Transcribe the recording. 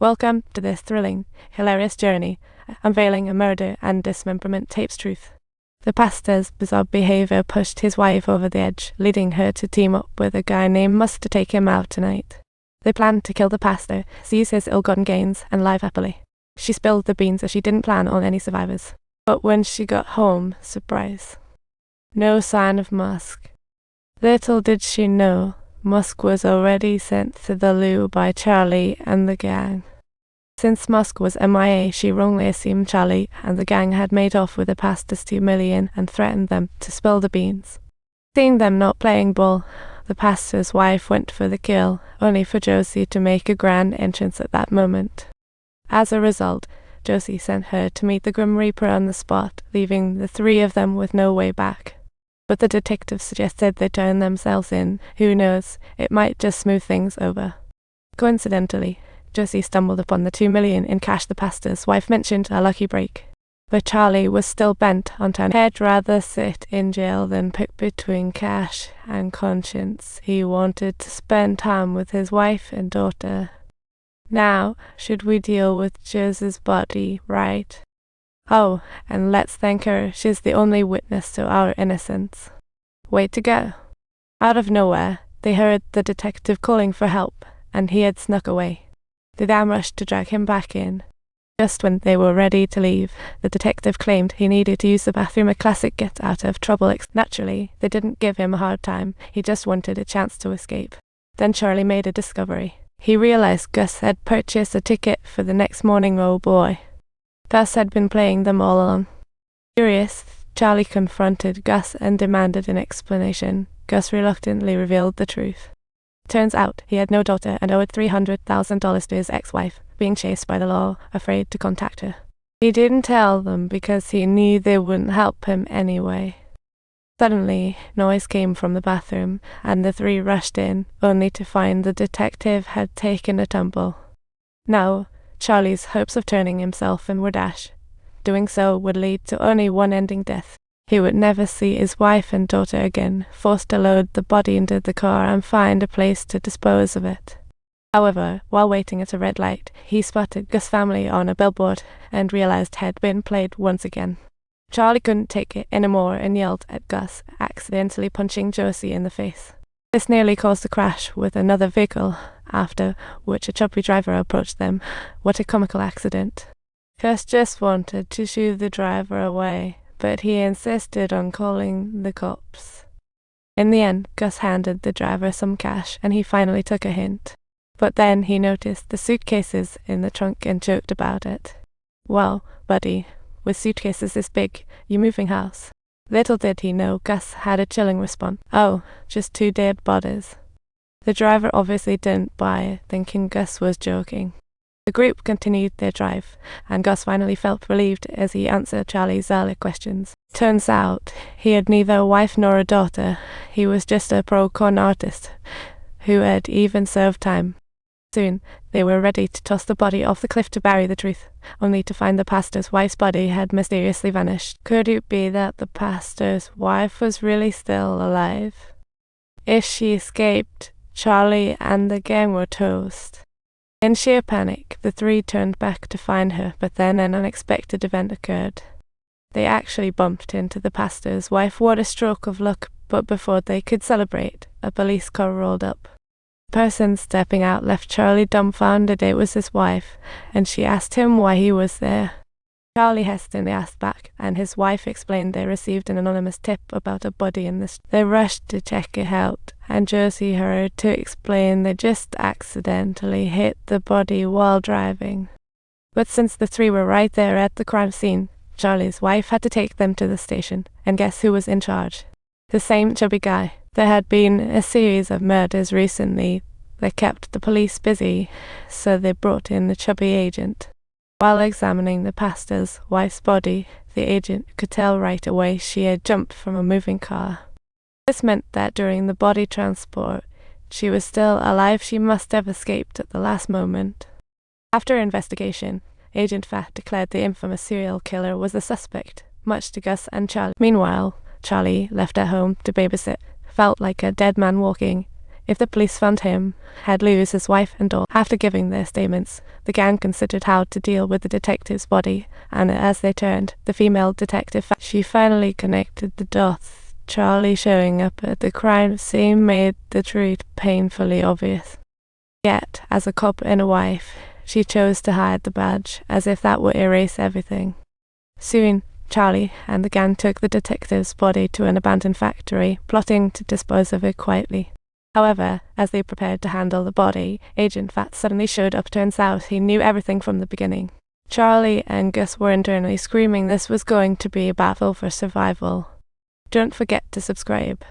Welcome to this thrilling, hilarious journey, unveiling a murder and dismemberment tape's truth. The pastor's bizarre behavior pushed his wife over the edge, leading her to team up with a guy named Mus to take him out tonight. They planned to kill the pastor, seize his ill-gotten gains, and live happily. She spilled the beans as she didn't plan on any survivors. But when she got home, surprise. No sign of Musk. Little did she know, Musk was already sent to the loo by Charlie and the gang. Since Musk was MIA, she wrongly assumed Charlie and the gang had made off with the pastor's $2 million and threatened them to spill the beans. Seeing them not playing ball, the pastor's wife went for the kill, only for Josie to make a grand entrance at that moment. As a result, Josie sent her to meet the Grim Reaper on the spot, leaving the three of them with no way back. But the detective suggested they turn themselves in. Who knows, it might just smooth things over. Coincidentally, Josie stumbled upon the $2 million in cash the pastor's wife mentioned a lucky break. But Charlie was still bent on turning. He'd rather sit in jail than pick between cash and conscience. He wanted to spend time with his wife and daughter. Now, should we deal with Josie's body, right? Oh, and let's thank her, she's the only witness to our innocence. Way to go. Out of nowhere, they heard the detective calling for help, and he had snuck away. The dam rushed to drag him back in. Just when they were ready to leave, the detective claimed he needed to use the bathroom, a classic get-out-of-trouble. Naturally, they didn't give him a hard time, he just wanted a chance to escape. Then Charlie made a discovery. He realized Gus had purchased a ticket for the next morning. Oh boy. Gus had been playing them all along. Furious, Charlie confronted Gus and demanded an explanation. Gus reluctantly revealed the truth. Turns out he had no daughter and owed $300,000 to his ex-wife, being chased by the law, afraid to contact her. He didn't tell them because he knew they wouldn't help him anyway. Suddenly, noise came from the bathroom, and the three rushed in, only to find the detective had taken a tumble. Now, Charlie's hopes of turning himself in were dashed. Doing so would lead to only one ending death. He would never see his wife and daughter again, forced to load the body into the car and find a place to dispose of it. However, while waiting at a red light, he spotted Gus' family on a billboard and realized had been played once again. Charlie couldn't take it anymore and yelled at Gus, accidentally punching Josie in the face. This nearly caused a crash with another vehicle, after which a chubby driver approached them. What a comical accident. Gus just wanted to shoo the driver away, but he insisted on calling the cops. In the end, Gus handed the driver some cash, and he finally took a hint. But then he noticed the suitcases in the trunk and joked about it. Well, buddy, with suitcases this big, you moving house? Little did he know Gus had a chilling response. Oh, just 2 dead bodies. The driver obviously didn't buy it, thinking Gus was joking. The group continued their drive, and Gus finally felt relieved as he answered Charlie's earlier questions. Turns out, he had neither a wife nor a daughter. He was just a pro-con artist, who had even served time. Soon, they were ready to toss the body off the cliff to bury the truth, only to find the pastor's wife's body had mysteriously vanished. Could it be that the pastor's wife was really still alive? If she escaped, Charlie and the gang were toast. In sheer panic, the three turned back to find her, but then an unexpected event occurred. They actually bumped into the pastor's wife. What a stroke of luck, but before they could celebrate, a police car rolled up. The person stepping out left Charlie dumbfounded. It was his wife, and she asked him why he was there. Charlie hesitantly asked back, and his wife explained they received an anonymous tip about a body in the street. They rushed to check it out, and Josie hurried to explain they just accidentally hit the body while driving. But since the three were right there at the crime scene, Charlie's wife had to take them to the station, and guess who was in charge? The same chubby guy. There had been a series of murders recently that kept the police busy, so they brought in the chubby agent. While examining the pastor's wife's body, the agent could tell right away she had jumped from a moving car. This meant that during the body transport, she was still alive. She must have escaped at the last moment. After investigation, Agent Fat declared the infamous serial killer was the suspect, much to Gus and Charlie. Meanwhile, Charlie, left at home to babysit, felt like a dead man walking. If the police found him, he'd lose his wife and all. After giving their statements, the gang considered how to deal with the detective's body, and as they turned, the female detective, she finally connected the dots. Charlie showing up at the crime scene made the truth painfully obvious. Yet, as a cop and a wife, she chose to hide the badge, as if that would erase everything. Soon, Charlie and the gang took the detective's body to an abandoned factory, plotting to dispose of it quietly. However, as they prepared to handle the body, Agent Fat suddenly showed up. Turns out he knew everything from the beginning. Charlie and Gus were internally screaming this was going to be a battle for survival. Don't forget to subscribe.